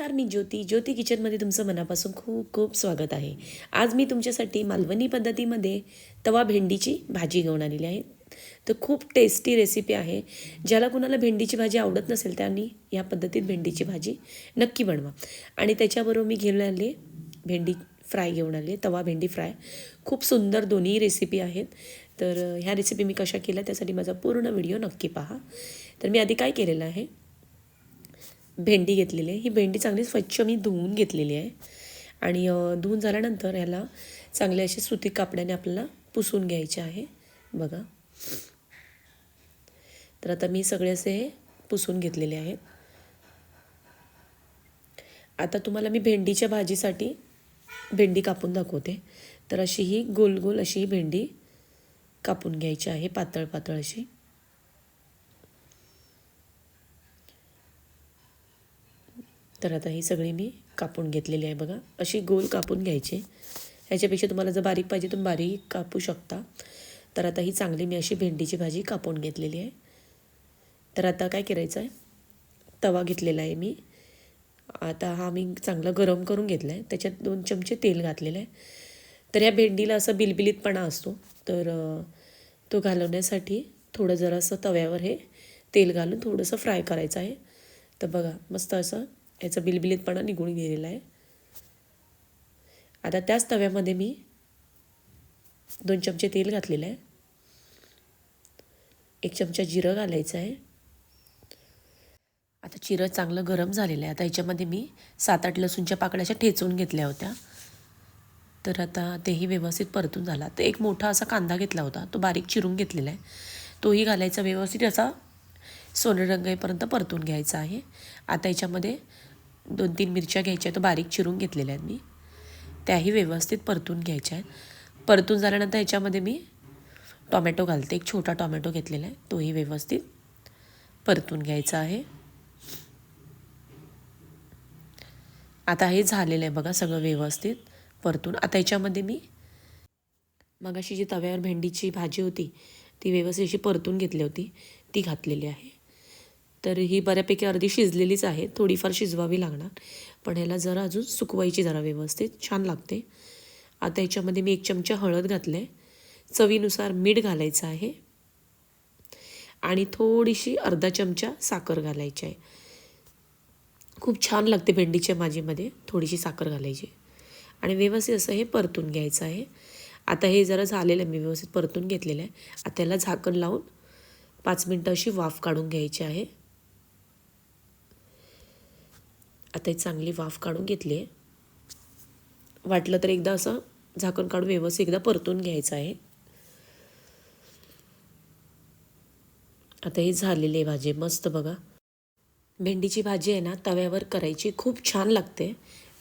नमस्कार, मी ज्योती किचनमध्ये तुमचं मनापासून खूप खूप स्वागत आहे. आज मी तुमच्यासाठी मालवणी पद्धतीमध्ये तवा भेंडीची भाजी घेऊन आलेली आहे. तर खूप टेस्टी रेसिपी आहे. ज्याला कुणाला भेंडीची भाजी आवडत नसेल त्यांनी या पद्धतीत भेंडीची भाजी नक्की बनवा. आणि त्याच्याबरोबर मी घेऊन आले भेंडी फ्राय घेऊन आले, तवा भेंडी फ्राय. खूप सुंदर दोन्ही रेसिपी आहेत. तर ह्या रेसिपी मी कशा केल्या त्यासाठी माझा पूर्ण व्हिडिओ नक्की पहा. तर मी आधी काय केलेलं आहे, भेंडी घेतलेली आहे. ही भेंडी चांगली स्वच्छ मी धुवून घेतलेली आहे. आणि धुवून झाल्यानंतर याला चांगले असे सुती कापड्याने आपल्याला पुसून घ्यायचे आहे. बघा, तर आता मी सगळे असे हे पुसून घेतलेले आहेत. आता तुम्हाला मी भेंडीच्या भाजीसाठी भेंडी कापून दाखवते. तर अशी ही गोल गोल अशी ही भेंडी कापून घ्यायची आहे, पातळ पातळ अशी. तर आता ही सगळी मी कापून घेतलेली आहे. बघा, अशी गोल कापून घ्यायची. ह्याच्यापेक्षा तुम्हाला जर बारीक पाहिजे तुम्ही बारीक कापू शकता. तर आता ही चांगली मी अशी भेंडीची भाजी कापून घेतलेली आहे. तर आता काय करायचं आहे, तवा घेतलेला आहे मी. आता हा मी चांगला गरम करून घेतला आहे. त्याच्यात 2 चमचे तेल घातलेलं आहे. तर या भेंडीला असा बिलबिलीतपणा असतो, तर तो घालवण्यासाठी थोडं जरासं तव्यावर हे तेल घालून थोडंसं फ्राय करायचं आहे. तर बघा, मस्त असं याचा बिलबिलीतपणा निघून गेलेला आहे. आता त्याच तव्यामध्ये मी 2 चमचे तेल घातलेलं आहे. 1 चमचा जिरं घालायचं आहे. आता जिरं चांगलं गरम झालेलं आहे. आता याच्यामध्ये मी 7-8 लसूणच्या पाकळ्या अशा ठेचून घेतल्या होत्या. तर आता तेही व्यवस्थित परतून झाला. तर एक मोठा असा कांदा घेतला होता, तो बारीक चिरून घेतलेला आहे. तोही घालायचा, व्यवस्थित असा सोनेरी रंग येईपर्यंत परतून घ्यायचा आहे. आता याच्यामध्ये 2-3 मिरच्या घ्यायच्या, तो बारीक चिरून घेतलेल्या आहेत मी, त्याही व्यवस्थित परतून घ्यायच्या आहेत. परतून झाल्यानंतर याच्यामध्ये मी टोमॅटो घालते. एक छोटा टोमॅटो घेतलेला आहे, तोही व्यवस्थित परतून घ्यायचा आहे. आता हे झालेलं आहे बघा सगळं व्यवस्थित परतून. आता याच्यामध्ये मी मगाशी जी तव्यावर भेंडीची भाजी होती ती व्यवस्थित अशी परतून घेतली होती, ती घातलेली आहे. तर ही बऱ्यापैकी अर्धी शिजलेलीच आहे, थोडीफार शिजवावी लागणार, पण ह्याला जरा अजून सुकवायची जरा व्यवस्थित, छान लागते. आता याच्यामध्ये मी 1 चमचा हळद घातलं आहे. चवीनुसार मीठ घालायचं आहे आणि थोडीशी अर्धा चमचा साखर घालायची आहे. खूप छान लागते भेंडीच्या भाजीमध्ये थोडीशी साखर घालायची आणि व्यवस्थित असं हे परतून घ्यायचं आहे. आता हे जरा झालेलं आहे, मी व्यवस्थित परतून घेतलेलं आहे. आता त्याला झाकण लावून 5 मिनटं अशी वाफ काढून घ्यायची आहे. आता ही चांगली वाफ काढून घेतली आहे. वाटलं तर एकदा असं झाकण काढून व्यवस्थित एकदा परतून घ्यायचं आहे. आता ही झालेली आहे भाजी मस्त. बघा, भेंडीची भाजी आहे ना तव्यावर करायची, खूप छान लागते.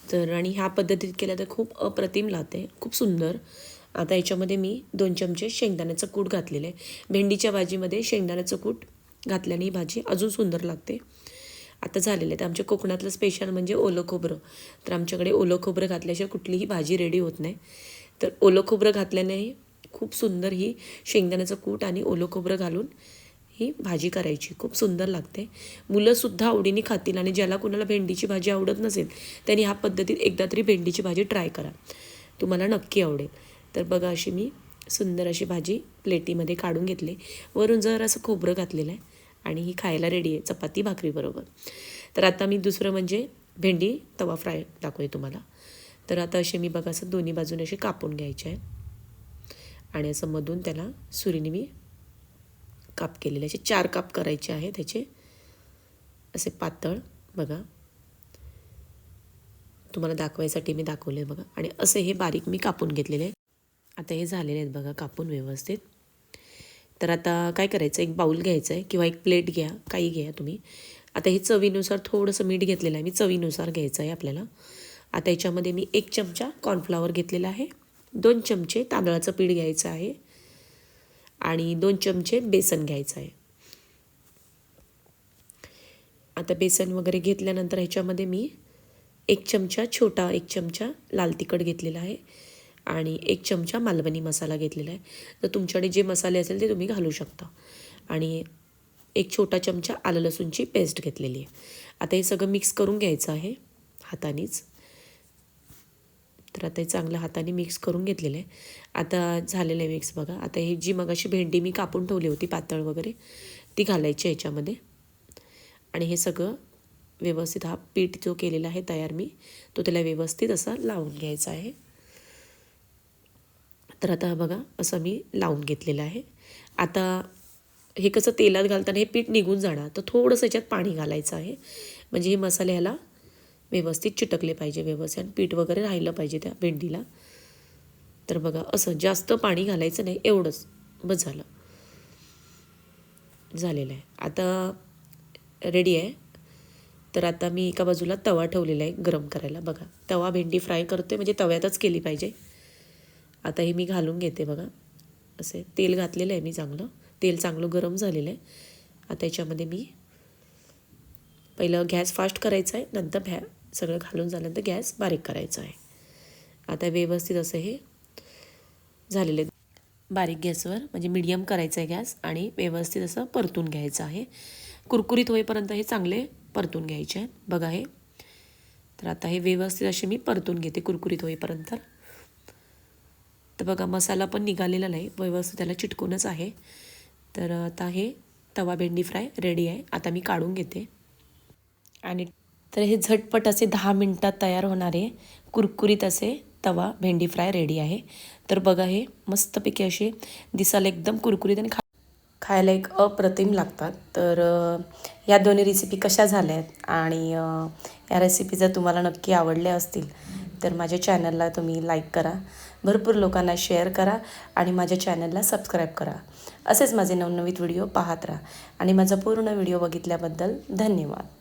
तर आणि ह्या पद्धतीत केल्या तर खूप अप्रतिम लागते, खूप सुंदर. आता याच्यामध्ये मी 2 चमचे शेंगदाण्याचं कूट घातलेलं आहे. भेंडीच्या भाजीमध्ये शेंगदाण्याचं कूट घातल्याने ही भाजी अजून सुंदर लागते. आता झालेलं आहे. तर आमच्या कोकणातलं स्पेशल म्हणजे ओलं खोबरं. तर आमच्याकडे ओलं खोबरं घातल्याशिवाय कुठलीही भाजी रेडी होत नाही. तर ओलं खोबरं घातल्याने खूप सुंदर ही शेंगदाण्याचं कूट आणि ओलं खोबरं घालून ही भाजी करायची, खूप सुंदर लागते. मुलंसुद्धा आवडीने खातील आणि ज्याला कुणाला भेंडीची भाजी आवडत नसेल त्यांनी ह्या पद्धतीत एकदा तरी भेंडीची भाजी ट्राय करा, तुम्हाला नक्की आवडेल. तर बघा, अशी मी सुंदर अशी भाजी प्लेटीमध्ये काढून घेतली. वरून जर असं खोबरं घातलेलं आहे आणि ही खायला रेडी आहे चपाती भाकरीबरोबर. तर आता मी दुसरं म्हणजे भेंडी तवा फ्राय दाखवते तुम्हाला. तर आता असे मी बघा असं दोन्ही बाजूने असे कापून घ्यायचे आहे आणि असं मधून त्याला सुरीने मी काप केलेले, असे 4 काप करायचे आहे त्याचे, असे पातळ. बघा, तुम्हाला दाखवायसाठी मी दाखवले बघा. आणि असे हे बारीक मी कापून घेतलेले आहे. आता हे झालेले आहेत बघा कापून व्यवस्थित. तर आता काय करायचं, एक बाऊल घ्यायचं आहे किंवा एक प्लेट घ्या, काही घ्या तुम्ही. आता हे चवीनुसार थोडंसं मीठ घेतलेलं आहे मी, चवीनुसार घ्यायचं आहे आपल्याला. आता याच्यामध्ये मी 1 चमचा कॉर्नफ्लॉवर घेतलेला आहे, 2 चमचे तांदळाचं पीठ घ्यायचं आहे आणि 2 चमचे बेसन घ्यायचं आहे. आता बेसन वगैरे घेतल्यानंतर ह्याच्यामध्ये मी 1 चमचा लाल तिखट घेतलेला आहे आणि 1 चमचा मालवणी मसाला घेतलेला आहे. तर तुमच्याकडे जे मसाले असेल ते तुम्ही घालू शकता. आणि 1 छोटा चमचा आलं लसूणची पेस्ट घेतलेली आहे. आता हे सगळं मिक्स करून घ्यायचं आहे हातानेच. तर आता हे चांगलं हाताने मिक्स करून घेतलेलं आहे. आता झालेलं आहे मिक्स बघा. आता ही जी मगाशी भेंडी मी कापून ठेवली होती पातळ वगैरे ती घालायची ह्याच्यामध्ये आणि हे सगळं व्यवस्थित हा पीठ जो केलेला आहे तयार मी तो त्याला व्यवस्थित असा लावून घ्यायचा आहे. तर आता बघा असं मी लावून घेतलेलं आहे. आता हे कसं तेलात घालताना हे पीठ निघून जाणार, तर थोडंसं याच्यात पाणी घालायचं आहे म्हणजे हे मसाले ह्याला व्यवस्थित चिटकले पाहिजे व्यवस्थित आणि पीठ वगैरे राहिलं पाहिजे त्या भेंडीला. तर बघा असं जास्त पाणी घालायचं नाही, एवढंच बस झालं. झालेलं आहे. आता रेडी आहे. तर आता मी एका बाजूला तवा ठेवलेला आहे गरम करायला. बघा तवा भेंडी फ्राय करते म्हणजे तव्यातच केली पाहिजे. आता हे मी घालून घेते बघा. असे तेल घातलेलं आहे मी चांगलं. तेल चांगलं गरम झालेलं आहे. आता याच्यामध्ये मी पहिलं गॅस फास्ट करायचा आहे, नंतर सगळं घालून झाल्यानंतर गॅस बारीक करायचा आहे. आता व्यवस्थित असं हे झालेलं आहे. बारीक गॅसवर म्हणजे मीडियम करायचं आहे गॅस आणि व्यवस्थित असं परतून घ्यायचं आहे. कुरकुरीत होईपर्यंत हे चांगले परतून घ्यायचे आहेत बघा हे. तर आता हे व्यवस्थित असे मी परतून घेते कुरकुरीत होईपर्यंत. तर बघा मसाला पण निघालेला नाही, व्यवस्थित त्याला चिटकूनच आहे. तर आता हे तवा भेंडी फ्राय रेडी आहे. आता मी काढून घेते. आणि तर हे झटपट असे 10 मिनटात तयार होणारे कुरकुरीत असे तवा भेंडी फ्राय रेडी आहे. तर बघा हे मस्तपैकी असे दिसायला एकदम कुरकुरीत आणि खायला एक अप्रतिम लागतात. तर या दोन्ही रेसिपी कशा झाल्या आहेत आणि या रेसिपी जर तुम्हाला नक्की आवडल्या असतील तर माझ्या चॅनलला तुम्ही लाईक करा, भरपूर लोकांना शेअर करा आणि माझ्या चॅनलला सबस्क्राईब करा. असेच माझे नवनवीन व्हिडिओ पाहत राहा आणि माझा पूर्ण व्हिडिओ बघितल्याबद्दल धन्यवाद.